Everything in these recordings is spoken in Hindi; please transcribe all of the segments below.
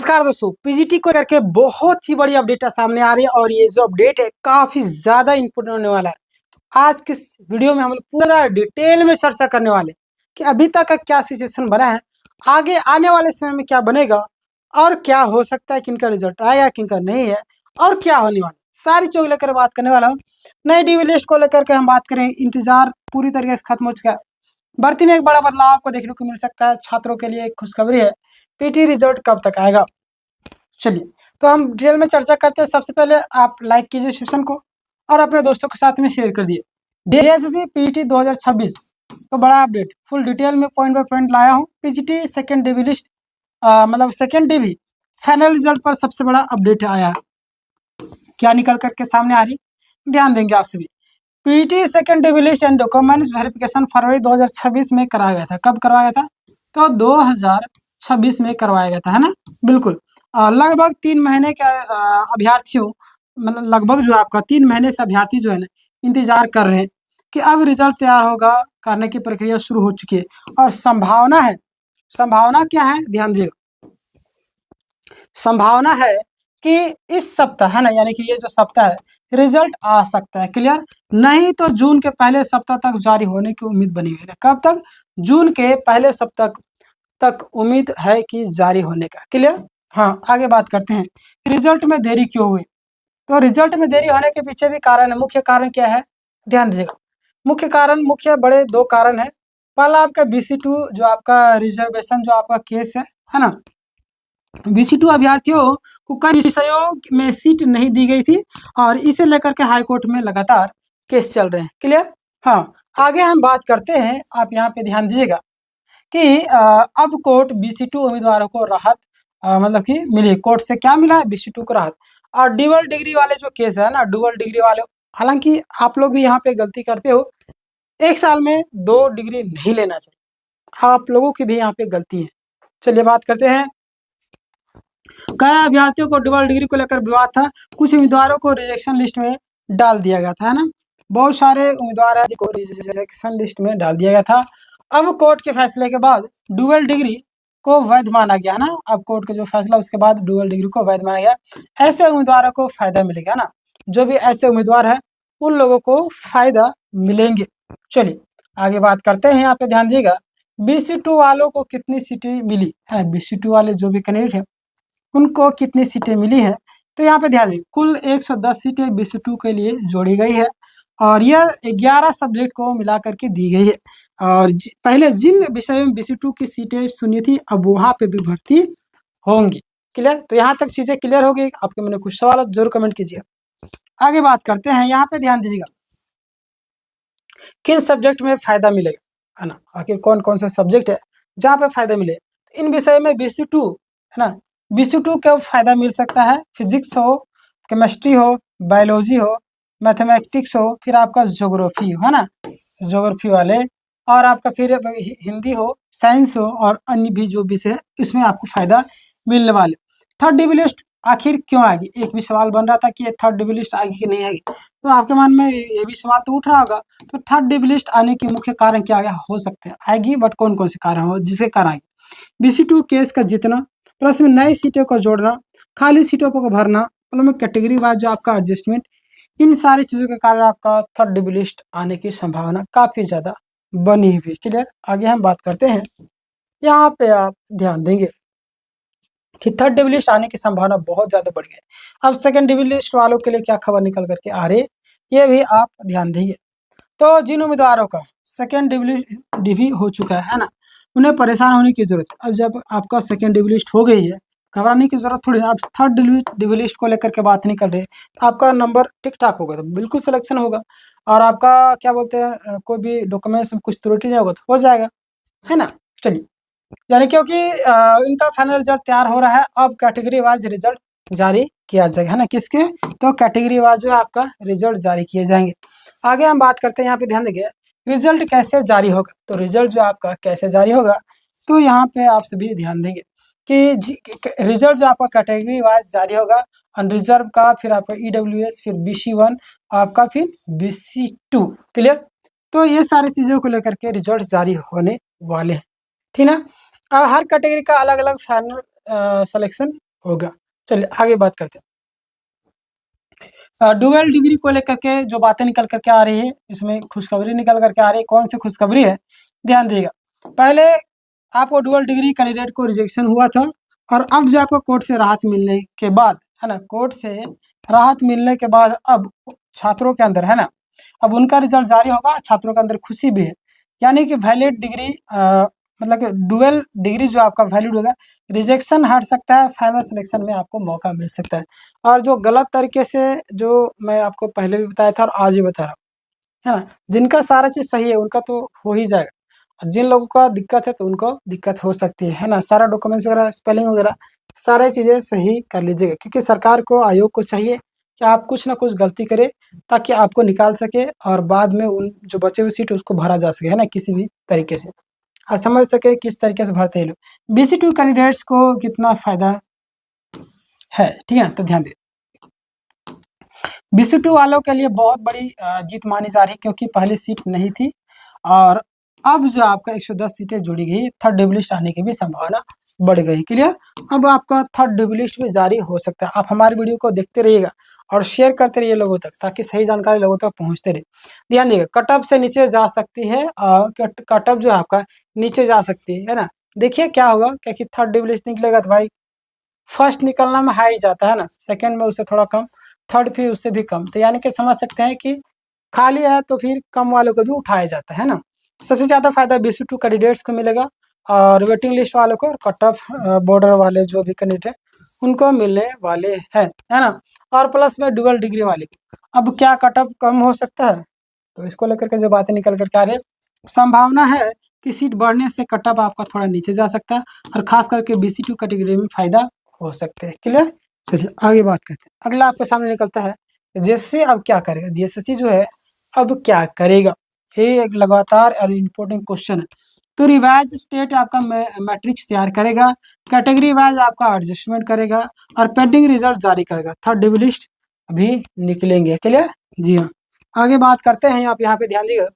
नमस्कार दोस्तों, पीजीटी को करके बहुत ही बड़ी अपडेट सामने आ रही है और ये जो अपडेट है काफी ज्यादा इंपोर्टेंट होने वाला है। आज किस वीडियो में हम लोग पूरा डिटेल में चर्चा करने वाले कि अभी तक का क्या सिचुएशन बना है, आगे आने वाले समय में क्या बनेगा और क्या हो सकता है, किनका रिजल्ट आएगा किनका नहीं है और क्या होने वाला, सारी चीज लेकर बात करने वाला हूँ। नई डीवी लिस्ट को लेकर के हम बात करें, इंतजार पूरी तरीके से खत्म हो चुका है। भर्ती में एक बड़ा बदलाव आपको देखने को मिल सकता है। छात्रों के लिए एक खुशखबरी है, पीटी रिजल्ट कब तक आएगा। चलिए तो हम डिटेल में चर्चा करते हैं। सबसे पहले आप लाइक कीजिए सेशन को और अपने दोस्तों के साथ में शेयर कर दिए। डीएसएससी पीजीटी 2026 तो बड़ा अपडेट फुल डिटेल में पॉइंट बाय पॉइंट लाया हूँ। पीजीटी सेकेंड डीवी लिस्ट मतलब सेकेंड डीवी फाइनल रिजल्ट पर सबसे बड़ा अपडेट आया है। क्या निकल करके सामने आ रही, ध्यान देंगे आप सभी। PGT second DV list and documents verification फरवरी 2026 में कराया गया था। कब करवाया था? तो 2026 में करवाया गया था, है ना। बिल्कुल लगभग 3 महीने के अभ्यर्थियों, मतलब लगभग जो आपका 3 महीने से अभ्यर्थी जो है ना इंतजार कर रहे हैं कि अब रिजल्ट तैयार होगा। करने की प्रक्रिया शुरू हो चुकी है और संभावना है, संभावना क्या है ध्यान दीजिएगा, संभावना है कि इस सप्ताह है ना, यानी कि ये जो सप्ताह है रिजल्ट आ सकता है। क्लियर? नहीं तो जून के पहले सप्ताह तक जारी होने की उम्मीद बनी हुई है। कब तक? जून के पहले सप्ताह तक उम्मीद है कि जारी होने का। क्लियर? हाँ, आगे बात करते हैं। रिजल्ट में देरी क्यों हुई? तो रिजल्ट में देरी होने के पीछे भी कारण है। मुख्य कारण क्या है? ध्यान दीजिएगा। मुख्य बड़े 2 कारण है। पहला आपका BC2 जो आपका रिजर्वेशन जो आपका केस है ना। BC2 अभ्यर्थियों को कई विषयों में सीट नहीं दी गई थी और इसे लेकर के हाई कोर्ट में लगातार केस चल रहे हैं। क्लियर? हाँ, आगे हम बात करते हैं। आप यहाँ पे ध्यान दीजिएगा कि अब कोर्ट BC2 उम्मीदवारों को राहत मतलब कि मिली। कोर्ट से क्या मिला है? BC2 को राहत। और डुअल डिग्री वाले जो केस है ना, डुअल डिग्री वाले, हालांकि आप लोग भी यहाँ पे गलती करते हो, 1 साल में 2 डिग्री नहीं लेना चाहिए। आप लोगों की भी यहाँ पे गलती है। चलिए बात करते हैं। कई अभ्यर्थियों को डुअल डिग्री को लेकर विवाद था। कुछ उम्मीदवारों को रिजेक्शन लिस्ट में डाल दिया गया था, है ना। बहुत सारे उम्मीदवार हैं जिनको रिजेक्शन लिस्ट में डाल दिया गया था। अब कोर्ट के फैसले के बाद डुअल डिग्री को वैध माना गया ना। अब कोर्ट का जो फैसला उसके बाद डुअल डिग्री को वैध माना गया। ऐसे उम्मीदवारों को फायदा मिलेगा ना, जो भी ऐसे उम्मीदवार है उन लोगों को फायदा मिलेंगे। चलिए आगे बात करते हैं। यहाँ पे ध्यान दीजिएगा, BC2 वालों को कितनी सीटें मिली है। BC2 वाले जो भी कैंडिडेट है उनको कितनी सीटें मिली है, तो यहाँ पे ध्यान दें कुल 110 सीटें BC2 के लिए जोड़ी गई है और यह 11 सब्जेक्ट को मिला करके दी गई है। और पहले जिन विषय में BC2 की सीटें सुनी थी अब वहाँ पे भी भर्ती होंगी। क्लियर? तो यहाँ तक चीजें क्लियर हो गई। आपके मैंने कुछ सवाल जरूर कमेंट कीजिए। आगे बात करते हैं। यहाँ पे ध्यान दीजिएगा किन सब्जेक्ट में फायदा मिलेगा, है ना। आखिर कौन कौन से सब्जेक्ट है जहाँ पे फायदा मिले। इन विषय में BC2 है ना, BC2 का फायदा मिल सकता है। फिजिक्स हो, केमिस्ट्री हो, बायोलॉजी हो, मैथमेटिक्स हो, फिर आपका ज्योग्राफी हो, है ना, ज्योग्राफी वाले, और आपका फिर हिंदी हो, साइंस हो और अन्य भी जो विषय इसमें आपको फायदा मिलने वाले। थर्ड डीवी लिस्ट आखिर क्यों आएगी? एक भी सवाल बन रहा था कि ये थर्ड डीवी लिस्ट आएगी कि नहीं आएगी, तो आपके मन में ये भी सवाल तो उठ रहा होगा। तो थर्ड डीवी लिस्ट आने के मुख्य कारण क्या हो सकते हैं? आएगी, बट कौन कौन से कारण हो जिसके कारण आएगी? BC2 केस का जितना, प्लस में नई सीटों को जोड़ना, खाली सीटों को भरना, प्लस में कैटेगरी वाइज जो आपका एडजस्टमेंट, इन सारी चीजों के कारण आपका थर्ड डीवी लिस्ट आने की संभावना काफी ज्यादा बनी हुई। क्लियर? आगे हम बात करते हैं। यहाँ पे आप ध्यान देंगे कि थर्ड डीवी लिस्ट आने की संभावना बहुत ज्यादा बढ़ गई। अब सेकंड डीवी लिस्ट वालों के लिए क्या खबर निकल करके आ रही है, ये भी आप ध्यान देंगे। तो जिन उम्मीदवारों का सेकंड डीवी हो चुका है ना, उन्हें परेशान होने की जरूरत है। अब जब आपका सेकंड डीवी लिस्ट हो गई है, घबराने की जरूरत थोड़ी ना। आप थर्ड डीवी लिस्ट को लेकर के बात नहीं कर रहे, तो आपका नंबर ठीक ठाक होगा तो बिल्कुल सिलेक्शन होगा। और आपका क्या बोलते हैं, कोई भी डॉक्यूमेंट्स में कुछ त्रुटि नहीं होगा तो हो जाएगा, है ना। चलिए, यानी क्योंकि इनका फाइनल रिजल्ट तैयार हो रहा है, अब कैटेगरी वाइज रिजल्ट जारी किया जाएगा, है ना। किसके? तो कैटेगरी वाइज जो आपका रिजल्ट जारी किए जाएंगे। आगे हम बात करते हैं। यहाँ पे ध्यान देंगे रिजल्ट कैसे जारी होगा। तो रिजल्ट जो आपका कैसे जारी होगा, तो यहाँ पे आप सभी ध्यान देंगे कि रिजल्ट जो आपका कैटेगरी वाइज जारी होगा, अनरिजर्व का, फिर आपका EWS, फिर BC1, आपका फिर BC2। क्लियर? तो ये सारी चीजों को लेकर के रिजल्ट जारी होने वाले हैं, ठीक ना। हर कैटेगरी का अलग अलग फाइनल सिलेक्शन होगा। चलिए आगे बात करते हैं। डुअल डिग्री को लेकर के जो बातें निकल कर के आ रही है, इसमें खुशखबरी निकल कर के आ रही है। कौन सी खुशखबरी है? ध्यान दीजिएगा। पहले आपको डुअल डिग्री कैंडिडेट को रिजेक्शन हुआ था, और अब जो आपको कोर्ट से राहत मिलने के बाद, है ना, कोर्ट से राहत मिलने के बाद अब छात्रों के अंदर, है ना, अब उनका रिजल्ट जारी होगा, छात्रों के अंदर खुशी भी है। यानी कि वैलिड डिग्री मतलब कि डुअल डिग्री जो आपका वैलिड होगा, रिजेक्शन हट सकता है, फाइनल सिलेक्शन में आपको मौका मिल सकता है। और जो गलत तरीके से, जो मैं आपको पहले भी बताया था और आज भी बता रहा हूँ, है ना, जिनका सारा चीज़ सही है उनका तो हो ही जाएगा, और जिन लोगों का दिक्कत है तो उनको दिक्कत हो सकती है ना। सारा डॉक्यूमेंट्स वगैरह, स्पेलिंग वगैरह सारी चीज़ें सही कर लीजिएगा, क्योंकि सरकार को, आयोग को चाहिए कि आप कुछ ना कुछ गलती करें, ताकि आपको निकाल सके और बाद में उन जो बचे हुए सीट उसको भरा जा सके, है ना, किसी भी तरीके से। आप समझ सके किस तरीके से भरते हैं लोग। BC2 कैंडिडेट्स को कितना फ़ायदा है, ठीक है ना, तो ध्यान दें। BC2 वालों के लिए बहुत बड़ी जीत मानी जा रही है, क्योंकि पहले सीट नहीं थी, और अब जो आपका 110 सीटें जुड़ी गई, थर्ड डे लिस्ट आने की भी संभावना बढ़ गई। क्लियर? अब आपका थर्ड डे लिस्ट भी जारी हो सकता है। आप हमारी वीडियो को देखते रहिएगा और शेयर करते रहिए लोगों तक, ताकि सही जानकारी लोगों तक पहुंचते रहे। ध्यान दीजिएगा, कट ऑफ से नीचे जा सकती है, और कट ऑफ जो है आपका नीचे जा सकती है ना। देखिए क्या होगा, क्योंकि थर्ड डे लिस्ट निकलेगा तो भाई फर्स्ट निकलना में हाई जाता है ना, सेकंड में उससे थोड़ा कम, थर्ड फिर उससे भी कम। तो यानी कि समझ सकते हैं कि खाली है तो फिर कम वालों को भी उठाया जाता है ना। सबसे ज़्यादा फायदा BC2 कैंडिडेट्स को मिलेगा, और वेटिंग लिस्ट वालों को, और कट ऑफ बॉर्डर वाले जो भी कैंडिडेट उनको मिलने वाले हैं, है ना। और प्लस में डुअल डिग्री वाले को अब क्या कट ऑफ कम हो सकता है, तो इसको लेकर के जो बातें निकल कर के आ रही है, संभावना है कि सीट बढ़ने से कट ऑफ आपका थोड़ा नीचे जा सकता है, और खास करके BC2 कैटेगरी में फायदा हो सकते हैं। क्लियर? चलिए आगे बात करते हैं। अगला आपके सामने निकलता है JSC अब क्या करेगा। JSC जो है अब क्या करेगा, ये एक लगातार और इम्पोर्टेंट क्वेश्चन है। तो रिवाइज स्टेट आपका मैट्रिक्स तैयार करेगा, कैटेगरी वाइज आपका एडजस्टमेंट करेगा, और पेंडिंग रिजल्ट जारी करेगा। थर्ड डे लिस्ट अभी निकलेंगे। क्लियर? जी हाँ। आगे बात करते हैं। आप यहाँ पे ध्यान दीजिएगा,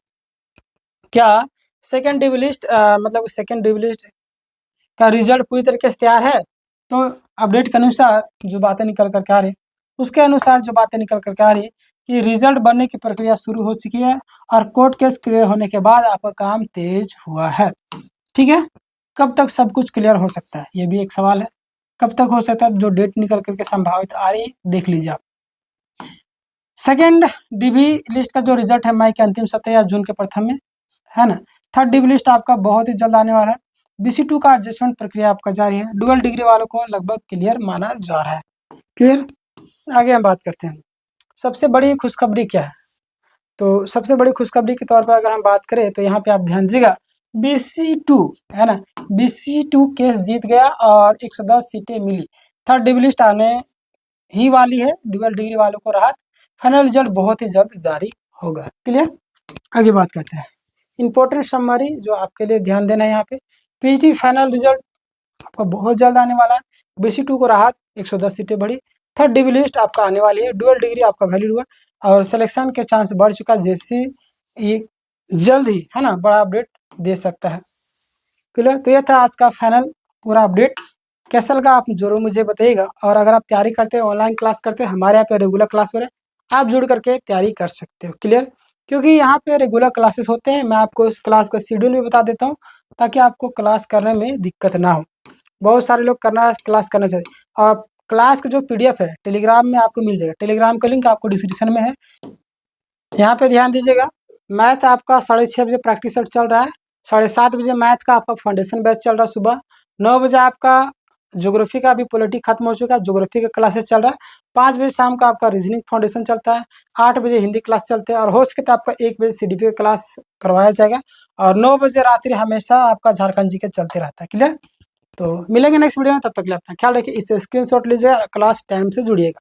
क्या सेकेंड डे लिस्ट मतलब सेकेंड डे लिस्ट का रिजल्ट पूरी तरीके से तैयार है। तो अपडेट के अनुसार जो बातें निकल कर के आ रही, उसके अनुसार जो बातें निकल कर के आ रही कि रिजल्ट बनने की प्रक्रिया शुरू हो चुकी है, और कोर्ट केस क्लियर होने के बाद आपका काम तेज हुआ है। ठीक है, कब तक सब कुछ क्लियर हो सकता है, ये भी एक सवाल है। कब तक हो सकता है, जो डेट निकल करके संभावित आ रही है देख लीजिए आप। सेकेंड डीबी लिस्ट का जो रिजल्ट है मई के अंतिम सप्ताह या जून के प्रथम में, है ना। थर्ड डीबी लिस्ट आपका बहुत ही जल्द आने वाला है। BC2 का एडजस्टमेंट प्रक्रिया आपका जारी है। डुअल डिग्री वालों को लगभग क्लियर माना जा रहा है। क्लियर? आगे हम बात करते हैं, सबसे बड़ी खुशखबरी क्या है। तो सबसे बड़ी खुशखबरी के तौर पर अगर हम बात करें, तो यहाँ पे आप ध्यान दीजिएगा, BC2 है ना, BC2 केस जीत गया और 110 सीटें मिली। थर्ड डीबी लिस्ट आने ही वाली है। डुअल डिग्री वालों को राहत, फाइनल रिजल्ट बहुत ही जल्द जारी होगा। क्लियर? आगे बात करते हैं, इंपॉर्टेंट समरी जो आपके लिए ध्यान देना है यहाँ पे। PhD फाइनल रिजल्ट आपका बहुत जल्द आने वाला है। BC2 को राहत, 110 सीटें बढ़ी। थर्ड डीबी लिस्ट आपका आने वाली है। डुअल डिग्री आपका वैलिड हुआ, और सिलेक्शन के चांस बढ़ चुका। जैसे ये जल्द ही, है ना, बड़ा अपडेट दे सकता है। क्लियर? तो यह था आज का फाइनल पूरा अपडेट। कैसा लगा आप जरूर मुझे बताइएगा, और अगर आप तैयारी करते हैं, ऑनलाइन क्लास करते हैं, हमारे यहाँ पे रेगुलर क्लास हो रहे हैं, आप जुड़ करके तैयारी कर सकते हो। क्लियर? क्योंकि यहाँ पे रेगुलर क्लासेस होते हैं। मैं आपको इस क्लास का शेड्यूल भी बता देता हूँ, ताकि आपको क्लास करने में दिक्कत ना हो। बहुत सारे लोग क्लास करना चाहिए, और क्लास का जो PDF है टेलीग्राम में आपको मिल जाएगा। टेलीग्राम का लिंक आपको डिस्क्रिप्शन में है। यहाँ पे ध्यान दीजिएगा, मैथ आपका 6:30 बजे प्रैक्टिस सेट चल रहा है। 7:30 बजे मैथ का आपका फाउंडेशन बैच चल रहा है। सुबह 9 बजे आपका ज्योग्राफी का, अभी पॉलिटी खत्म हो चुका है, ज्योग्राफी का क्लासेस चल रहा है। 5 बजे शाम का आपका रीजनिंग फाउंडेशन चलता है। 8 बजे हिंदी क्लास चलते हैं, और हो सके तो आपका 1 बजे CDP का क्लास करवाया जाएगा, और 9 बजे रात्रि हमेशा आपका झारखंड जी के चलते रहता है। क्लियर? तो मिलेंगे नेक्स्ट वीडियो में, तब तक के लिए अपना ख्याल रखिए। इससे स्क्रीनशॉट लीजिए, क्लास टाइम से जुड़िएगा।